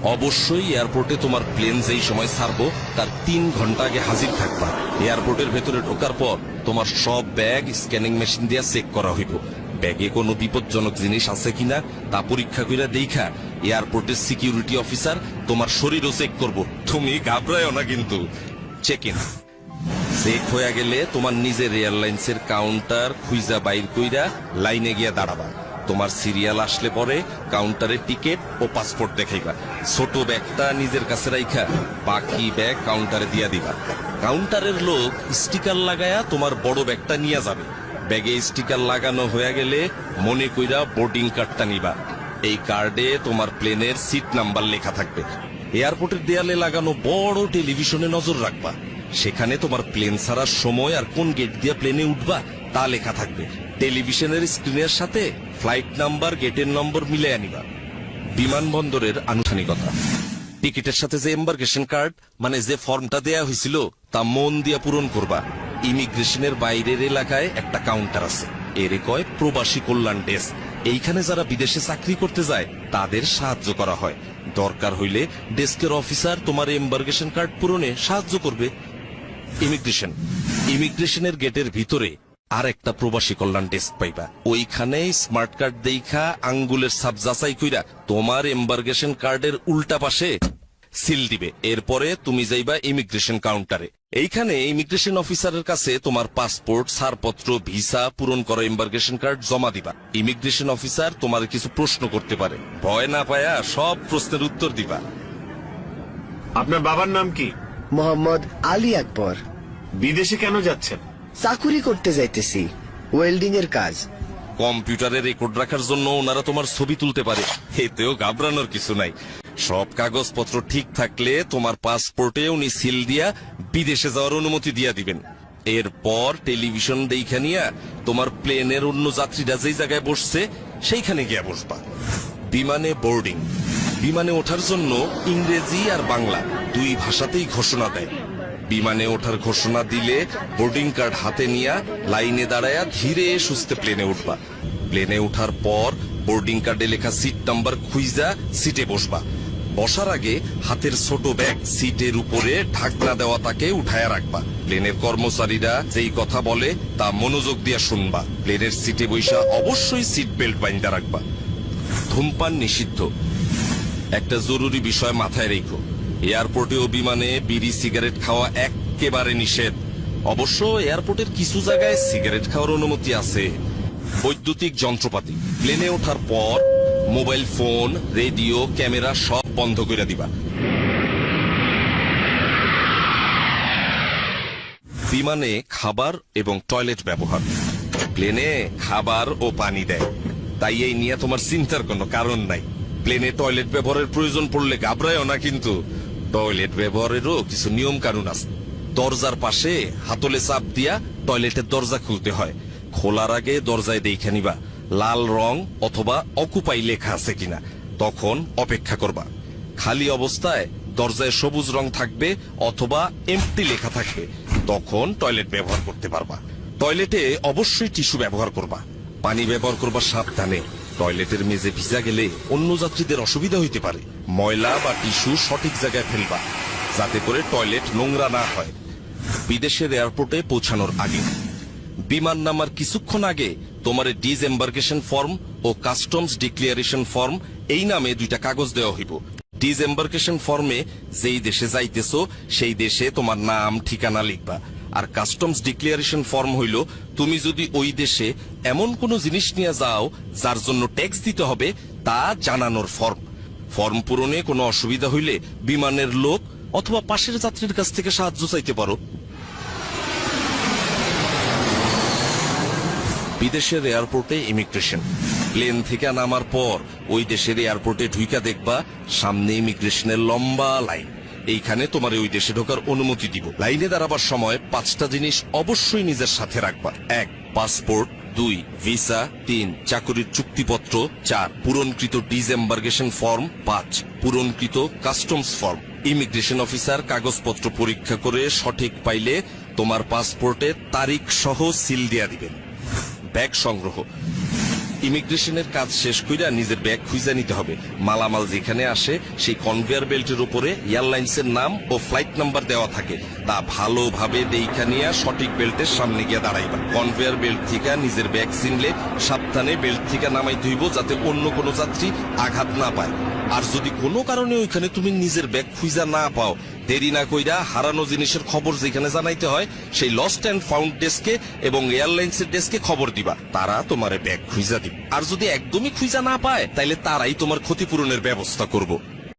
অবশ্যই এয়ারপোর্টে তোমার প্লেন যেই সময় ছাড়বো তার 3 ঘন্টা আগে হাজির থাকবা। এয়ারপোর্টের ভেতরে ঢোকার পর তোমার সব ব্যাগ স্ক্যানিং মেশিন দিয়ে চেক করা হইব। ব্যাগে কোনো বিপজ্জনক জিনিস আছে কিনা তা পরীক্ষা করে দেখা এয়ারপোর্টের সিকিউরিটি অফিসার তোমার শরীরও চেক করব। তুমি ঘাবড়ায়ও না কিন্তু। চেক ইন চেক হয়ে গেলে তোমার নিজের এয়ারলাইন্সের কাউন্টার খুঁজা বাইর কইরা লাইনে গিয়া দাঁড়াবা। তোমার সিরিয়াল আসলে পরে কাউন্টারে টিকিট ও পাসপোর্ট দেখাইবা। ছোট ব্যাগটা নিজের কাছে রাইখা বাকি ব্যাগ কাউন্টারে দিয়া দিবা। কাউন্টারের লোক স্টিকার লাগায়া তোমার বড় ব্যাগটা নিয়ে যাবে। ব্যাগে স্টিকার লাগানো হয়ে গেলে মনে কইরা বোর্ডিং কার্ডটা নিবা। এই কার্ডে তোমার প্লেনের সিট নাম্বার লেখা থাকবে। এয়ারপোর্টের দেয়ালে লাগানো বড় টেলিভিশনে নজর রাখবা। সেখানে তোমার প্লেন ছাড়ার সময় আর কোন গেট দিয়ে প্লেনে উঠবা তা লেখা থাকবে। টেলিভিশনের স্ক্রিনের সাথে ফ্লাইট নাম্বার, গেটের নম্বর মিলে আনিবা। বিমানবন্দরের আনুষ্ঠানিকতা, টিকিটের সাথে যে এম্বার্কেশন কার্ড মানে যে ফর্মটা দেয়া হয়েছিল তা মন দিয়ে পূরণ করবা। ইমিগ্রেশনের বাইরের এলাকায় একটা কাউন্টার আছে, এর কয় প্রবাসী কল্যাণ ডেস্ক। এইখানে যারা বিদেশে চাকরি করতে যায় তাদের সাহায্য করা হয়। দরকার হইলে ডেস্কের অফিসার তোমার এম্বার্কেশন কার্ড পূরণে সাহায্য করবে। ইমিগ্রেশনের গেটের ভিতরে আর একটা প্রবাসী কল্যাণ ডেস্ক পাইবা। ওইখানে স্মার্ট কার্ড দেখা আঙ্গুলের ছাপ যাচাই কইরা তোমার এম্বার্কেশন কার্ডের উল্টা পাশে সিল দিবে। এরপরে তুমি যাইবা ইমিগ্রেশন কাউন্টারে। এইখানে ইমিগ্রেশন অফিসারের কাছে তোমার পাসপোর্ট, ছাড়পত্র, ভিসা, পূরণ করা এম্বার্কেশন কার্ড জমা দিবা। ইমিগ্রেশন অফিসার তোমার কিছু প্রশ্ন করতে পারে, ভয় না পায়া সব প্রশ্নের উত্তর দিবা। আপনার বাবার নাম কি? মোহাম্মদ আলী আকবর। বিদেশে কেন যাচ্ছেন? চাকুরি করতে যাইতেছি, ওয়েল্ডিং এর কাজ। কম্পিউটারে রেকর্ড রাখার জন্য ওনারা তোমার ছবি তুলতে পারে, এতেও ঘাবড়ানোর কিছু নাই। সব কাগজপত্র ঠিক থাকলে তোমার পাসপোর্টে উনি সিল দিয়া বিদেশে যাওয়ার অনুমতি দিয়া দিবেন। এরপর টেলিভিশন দেখা নিয়া তোমার প্লেনের অন্য যাত্রীরা যেই জায়গায় বসছে সেইখানে গিয়া বসবা। বিমানে বোর্ডিং, বিমানে ওঠার জন্য ইংরেজি আর বাংলা দুই ভাষাতেই ঘোষণা দেয়। বিমানে ওঠার ঘোষণা দিলে বোর্ডিং কার্ড হাতে নিয়া লাইনে দাঁড়ায়া ধীরে সুস্থে প্লেনে উঠবা। প্লেনে উঠার পর বোর্ডিং কার্ডে লেখা সিট নাম্বার খুঁজা সিটে বসবা। বসার আগে হাতের ছোট ব্যাগ সিটের উপরে ঢাকনা দেওয়া তাকে উঠায়া রাখবা। প্লেনের কর্মচারীরা যেই কথা বলে তা মনোযোগ দিয়ে শুনবা। প্লেনের সিটে বৈশা অবশ্যই সিট বেল্ট বাইন্ধা রাখবা। ধূমপান নিষিদ্ধ। একটা জরুরি বিষয় মাথায় রেখো, এয়ারপোর্টে ও বিমানে বিড়ি সিগারেট খাওয়া একেবারে নিষেধ। অবশ্য এয়ারপোর্টের কিছু জায়গায় সিগারেট খাওয়ার অনুমতি আছে। বৈদ্যুতিক যন্ত্রপাতি, প্লেনে ওঠার পর মোবাইল ফোন, রেডিও, ক্যামেরা সব বন্ধ করে দিবা। বিমানে খাবার এবং টয়লেট ব্যবহার, প্লেনে খাবার ও পানি দেয়, তাই এই নিয়ে তোমার চিন্তার কোনো কারণ নাই। প্লেনে টয়লেট ব্যবহারের প্রয়োজন পড়লে ঘাবড়ায়ও না কিন্তু। টয়লেট ব্যবহারেরও কিছু নিয়ম কানুন আছে। দরজার পাশে হাতলে চাপ দিয়া টয়লেটের দরজা খুলতে হয়। খোলার আগে দরজায় দেখে নিবা লাল রং অথবা অকুপাই লেখা আছে কিনা, তখন অপেক্ষা করবা। খালি অবস্থায় দরজায় সবুজ রং থাকবে অথবা এমটি লেখা থাকবে, তখন টয়লেট ব্যবহার করতে পারবা। টয়লেটে অবশ্যই টিস্যু ব্যবহার করবা। পানি ব্যবহার করবা সাবধানে। টয়লেটের মেঝে ভিজা গেলে অন্য যাত্রীদের অসুবিধা হইতে পারে। ময়লা বা টিস্যু সঠিক জায়গায় ফেলবা যাতে করে টয়লেট নোংরা না হয়। বিদেশের এয়ারপোর্টে পৌঁছানোর আগে, বিমান নামার কিছুক্ষণ আগে তোমার ডিসএম্বার্কেশন ফর্ম ও কাস্টমস ডিক্লিয়ারেশন ফর্ম এই নামে দুইটা কাগজ দেওয়া হইব। ডিসএম্বার্কেশন ফর্মে যেই দেশে যাইতেছো সেই দেশে তোমার নাম ঠিকানা লিখবা। আর কাস্টমস ডিক্লিয়ারেশন ফর্ম হইল তুমি যদি ওই দেশে এমন কোন জিনিস নিয়ে যাও যার জন্য ট্যাক্স দিতে হবে তা জানানোর ফর্ম। ফর্ম পূরণে কোনো অসুবিধা হইলে বিমানের লোক অথবা পাশের যাত্রীর কাছ থেকে সাহায্য চাইতে পারো। বিদেশের এয়ারপোর্টে ইমিগ্রেশন, প্লেন থেকে নামার পর ওই দেশের এয়ারপোর্টে ঢুইকা দেখবা সামনে ইমিগ্রেশনের লম্বা লাইন। এইখানে তোমার ওই দেশে ঢোকার অনুমতি দিব। লাইনে দাঁড়াবার সময় 5টা জিনিস অবশ্যই নিজের সাথে রাখবা। 1 পাসপোর্ট, 2 ভিসা, 3 চাকরির চুক্তিপত্র, 4 পূরণকৃত ডিসএম্বার্কেশন ফর্ম, 5 পূরণকৃত কাস্টমস ফর্ম। ইমিগ্রেশন অফিসার কাগজপত্র পরীক্ষা করে সঠিক পাইলে তোমার পাসপোর্টে তারিখ সহ সিল দিয়া দিবেন। ব্যাগ সংগ্রহ, ইমিগ্রেশনের কাজ শেষ কইরা নিজের ব্যাগ খুঁজে নিতে হবে। মালামাল যেখানে আসে সেই কনভেয়ার বেল্টের উপরে এয়ারলাইন্সের নাম ও ফ্লাইট নাম্বার দেওয়া থাকে, তা ভালোভাবে দেইখা নিয়ে সঠিক বেল্টের সামনে গিয়ে দাঁড়াইবা। কনভেয়ার বেল্ট থেকে নিজের ব্যাগ চিনলে সাবধানে বেল্ট থেকে নামাইতে হইব, যাতে অন্য কোনো যাত্রী আঘাত না পায়। আর যদি কোনো কারণে ওইখানে তুমি নিজের ব্যাগ খুঁজা না পাও, দেরি না কইরা হারানো জিনিসের খবর যেখানে জানাইতে হয় সেই লস্ট অ্যান্ড ফাউন্ড ডেস্কে এবং এয়ারলাইন্সের ডেস্কে খবর দিবা, তারা তোমার ব্যাগ খুঁজা দিবে। আর যদি একদমই খুঁজা না পায় তাইলে তারাই তোমার ক্ষতিপূরণের ব্যবস্থা করব।